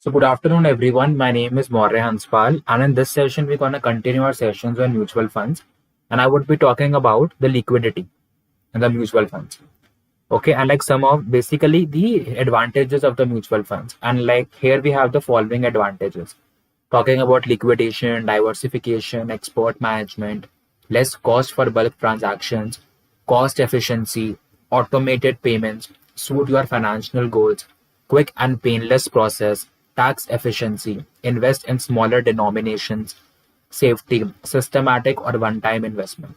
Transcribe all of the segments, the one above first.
So good afternoon, everyone. My name is Maurya Hanspal, and in this session, we're going to continue our sessions on mutual funds, and I would be talking about the liquidity in the mutual funds. Okay, and like some of basically the advantages of the mutual funds, and like here we have the following advantages: talking about liquidation, diversification, export management, less cost for bulk transactions, cost efficiency, automated payments, suit your financial goals, quick and painless process, tax efficiency, invest in smaller denominations, safety, systematic or one-time investment.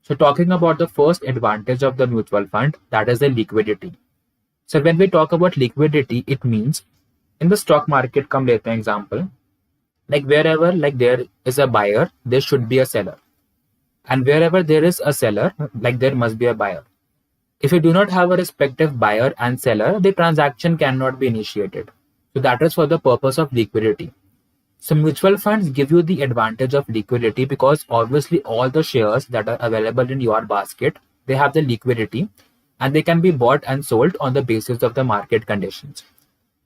So talking about the first advantage of the mutual fund, that is the liquidity. So when we talk about liquidity, it means in the stock market, come lete hain example, like wherever like there is a buyer, there should be a seller. And wherever there is a seller, like there must be a buyer. If you do not have a respective buyer and seller, the transaction cannot be initiated. So that is for the purpose of liquidity. So mutual funds give you the advantage of liquidity because obviously all the shares that are available in your basket, they have the liquidity and they can be bought and sold on the basis of the market conditions.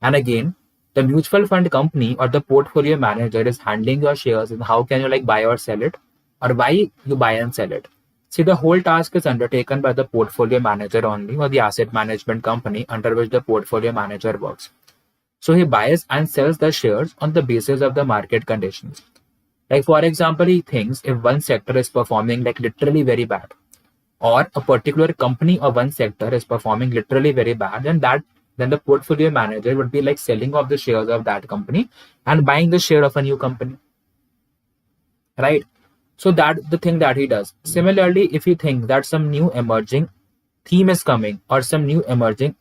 And again, the mutual fund company or the portfolio manager is handling your shares and how can you like buy or sell it or why you buy and sell it. See, the whole task is undertaken by the portfolio manager only or the asset management company under which the portfolio manager works. So he buys and sells the shares on the basis of the market conditions. Like for example, he thinks if one sector is performing like literally very bad, or a particular company or one sector is performing literally very bad, then the portfolio manager would be like selling off the shares of that company and buying the share of a new company. Right? So that the thing that he does. Similarly, if you think that some new emerging theme is coming or some new emerging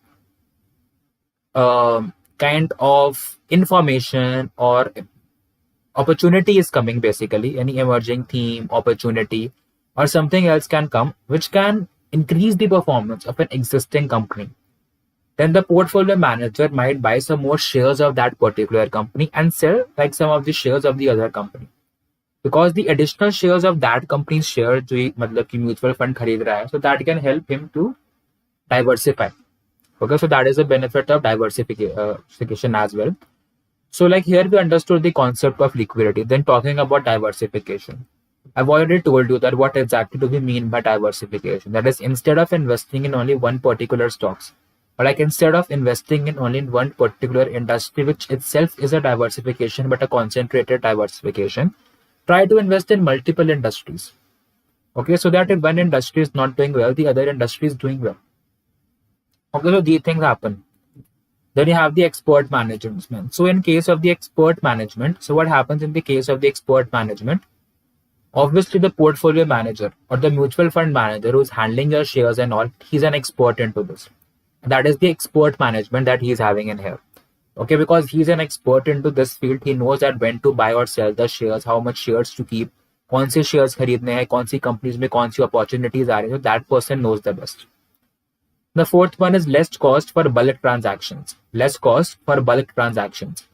kind of information or opportunity is coming, basically any emerging theme, opportunity, or something else can come which can increase the performance of an existing company, then the portfolio manager might buy some more shares of that particular company and sell like some of the shares of the other company. Because the additional shares of that company's share जो ये मतलब कि mutual fund खरीद रहा है, so that can help him to diversify. Okay, so that is the benefit of diversification as well. So like here we understood the concept of liquidity. Then talking about diversification, I've already told you that what exactly do we mean by diversification. That is, instead of investing in only one particular stocks, or like instead of investing in only one particular industry, which itself is a diversification but a concentrated diversification, try to invest in multiple industries. Okay, so that if one industry is not doing well, the other industry is doing well. Okay, so these things happen. Then you have the expert management. So in case of the expert management, so what happens in the case of the expert management? Obviously, the portfolio manager or the mutual fund manager who is handling your shares and all, he's an expert into this. That is the expert management that he's having in here. Okay, because he's an expert into this field, he knows that when to buy or sell the shares, how much shares to keep, कौन से shares खरीदने हैं, कौन सी companies में कौन सी opportunities आ रही हैं, so that person knows the best. The fourth one is less cost for bulk transactions. Less cost for bulk transactions.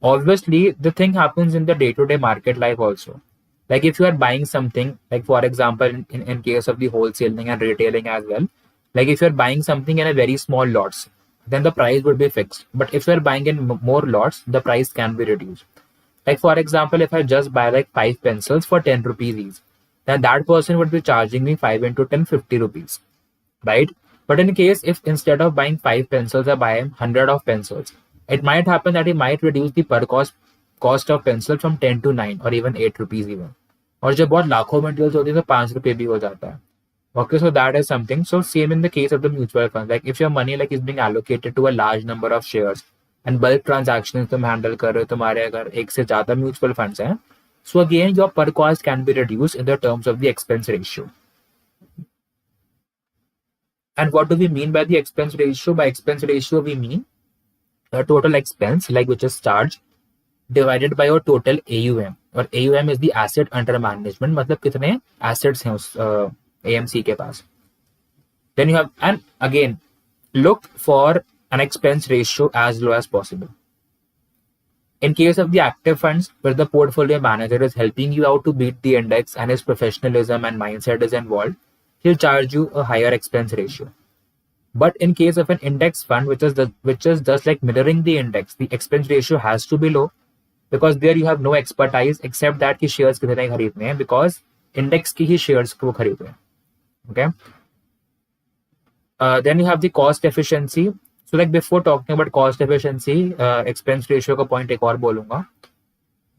Obviously, the thing happens in the day-to-day market life also. Like if you are buying something, like for example, in case of the wholesaling and retailing as well, like if you're buying something in a very small lots, then the price would be fixed. But if you're buying in more lots, the price can be reduced. Like for example, if I just buy like 5 pencils for 10 rupees each, then that person would be charging me 5 into 10, 50 rupees, right? But in case if instead of buying 5 pencils, I buy 100 of pencils, it might happen that he might reduce the per cost of pencil from 10 to 9 or even 8 rupees even. और जब बहुत लाखों में deals होती है तो 5 रुपए भी हो जाता है. Okay, so that is something. So same in the case of the mutual fund. Like if your money like is being allocated to a large number of shares and bulk transactions तुम handle कर रहे हो, तुम्हारे अगर एक से ज्यादा mutual funds हैं, so again your per cost can be reduced in the terms of the expense ratio. And what do we mean by the expense ratio? By expense ratio, we mean the total expense, like which is charged, divided by your total AUM. और AUM is the asset under management. मतलब कितने assets हैं उस AMC के पास. Then you have, and again, look for an expense ratio as low as possible. In case of the active funds, where the portfolio manager is helping you out to beat the index and his professionalism and mindset is involved, he'll charge you a higher expense ratio. But in case of an index fund, which is just like mirroring the index, the expense ratio has to be low because there you have no expertise except that कि shares कितने खरीदने हैं because index की ही shares को खरीदे हैं. Okay. Then you have the cost efficiency. So like before talking about cost efficiency, expense ratio का point एक और बोलूंगा.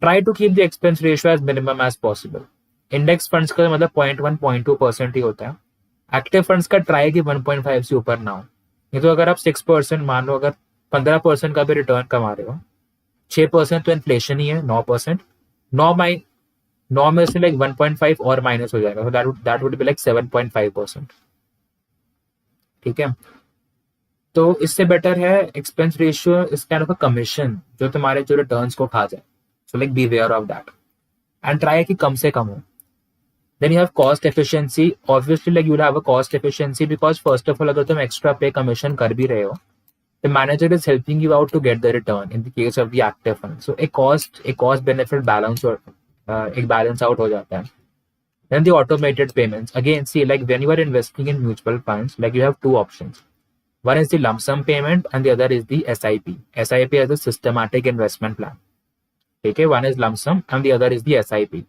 Try to keep the expense ratio as minimum as possible. Index funds का मतलब 0.1 0.2% ही होता है. एक्टिव फंड्स का try कि 1.5 से ऊपर ना हो. नहीं तो अगर आप 6% मान लो, अगर 15% का भी रिटर्न कमा रहे हो, 6% तो इन्फ्लेशन ही है, 9%, 9 में से लाइक 1.5 और माइनस हो जाएगा, दैट वुड बी लाइक 7.5%. ठीक है, तो इससे बेटर है expense ratio is kind of a commission जो तुम्हारे जो रिटर्न्स को खा जाए. So like be aware of that and try कि कम से कम हो. Then you have cost efficiency. Obviously, like you'll have a cost efficiency because first of all, अगर तुम extra pay commission कर भी रहे हो, the manager is helping you out to get the return in the case of the active fund. So a cost benefit balance or एक balance out हो जाता है. Then the automated payments. Again, see, like when you are investing in mutual funds, like you have two options. One is the lump sum payment and the other is the SIP. SIP is a systematic investment plan. Okay, one is lump sum and the other is the SIP.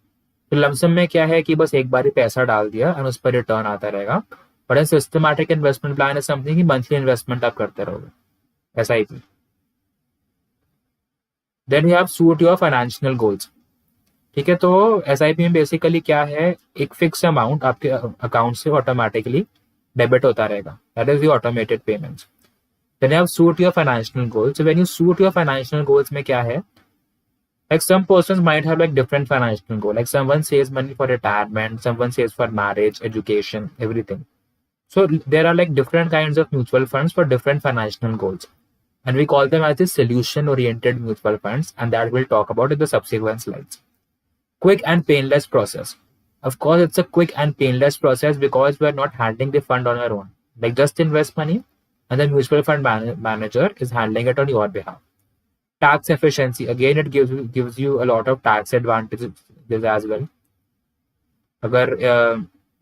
तो lump sum में क्या है कि बस एक बार ही पैसा डाल दिया और उस पर रिटर्न आता रहेगा. But an systematic investment plan is something कि मंथली इन्वेस्टमेंट आप करते रहोगे, SIP. Then you have suit your financial goals. ठीक है, तो SIP में बेसिकली क्या है, एक फिक्स अमाउंट आपके अकाउंट से ऑटोमेटिकली डेबिट होता रहेगा. That is the automated payments. Then you have suit your financial goals. When you suit your financial goals में क्या है, like some persons might have like different financial goal. Like someone saves money for retirement, someone saves for marriage, education, everything. So there are like different kinds of mutual funds for different financial goals. And we call them as the solution-oriented mutual funds, and that we'll talk about in the subsequent slides. Quick and painless process. Of course, it's a quick and painless process because we are not handling the fund on our own. Like just invest money and the mutual fund manager is handling it on your behalf. Tax efficiency, again it gives you a lot of tax advantages as well. अगर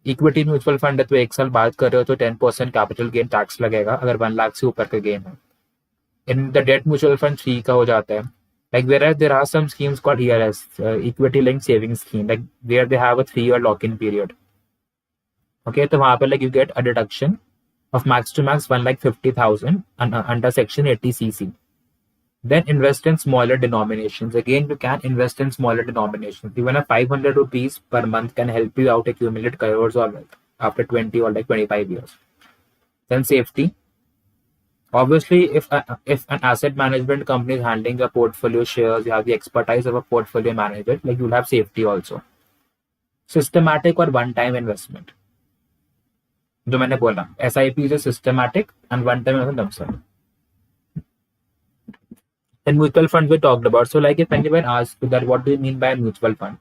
equity mutual fund है तो 1 साल बाद कर रहे हो तो 10% capital gain tax लगेगा अगर 1 लाख से ऊपर का गेन है. In the debt mutual fund 3 का हो जाता है. Like whereas there are some schemes called ELS, equity linked savings scheme, like where they have a 3-year lock-in period. Okay, तो वहां पर like you get a deduction of max to max 1,50,000 under section 80cc. Then invest in smaller denominations. Again, you can invest in smaller denominations. Even a 500 rupees per month can help you out accumulate crores or wealth after 20 or like 25 years. Then safety. Obviously, if an asset management company is handling your portfolio shares, you have the expertise of a portfolio manager, like you'll have safety also. Systematic or one-time investment. जो मैंने बोला, SIP is a systematic and one-time lump sum. And mutual funds we talked about. So like if anyone asks you that what do you mean by a mutual fund?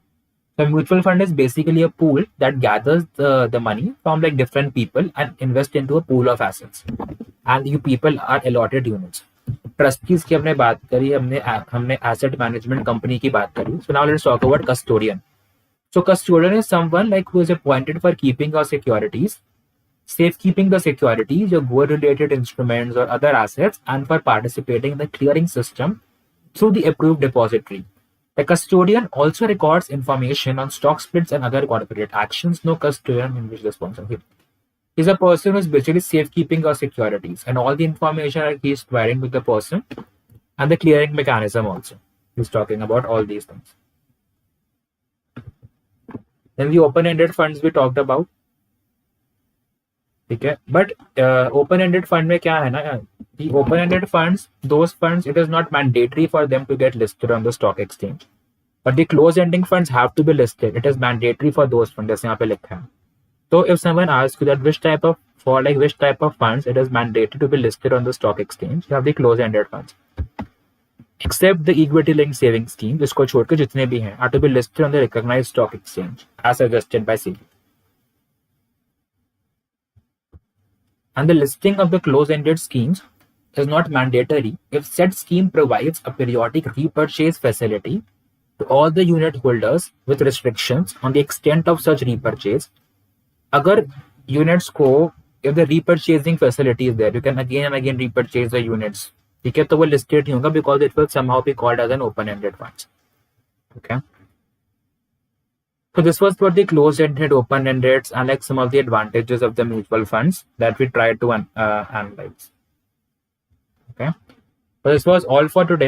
So a mutual fund is basically a pool that gathers the money from like different people and invest into a pool of assets. And you people are allotted units. Trustees की हमने बात करी, हमने asset management company की बात करी. So now let's talk about custodian. So custodian is someone like who is appointed for keeping your securities, safekeeping the securities, your gold-related instruments or other assets, and for participating in the clearing system through the approved depository. The custodian also records information on stock splits and other corporate actions. No custodian in which responsible. He's a person who is basically safekeeping your securities, and all the information that he's providing with the person, and the clearing mechanism also. He's talking about all these things. Then the open-ended funds we talked about. ठीक है, but open ended fund में क्या है ना, the open-ended funds, those funds, it is not mandatory for them to get listed on the stock exchange. But the closed-ending funds have to be listed. It is mandatory for those funds, जैसे यहाँ पे लिखा है. So if someone asks you that which type of funds it is mandatory to be listed on the stock exchange, you have the closed-ended funds. Except the equity-linked savings scheme, जिसको छोड़ के जितने भी हैं, are to be listed on the recognized stock exchange, as suggested by SEBI. And the listing of the closed-ended schemes is not mandatory if said scheme provides a periodic repurchase facility to all the unit holders with restrictions on the extent of such repurchase. अगर units को if the repurchasing facility is there, you can again and again repurchase the units. ठीक है, तो वो listed नहीं होगा because it will somehow be called as an open-ended funds. Okay. So this was for the closed-ended, open-ended, and like some of the advantages of the mutual funds that we tried to analyze. Okay. So this was all for today.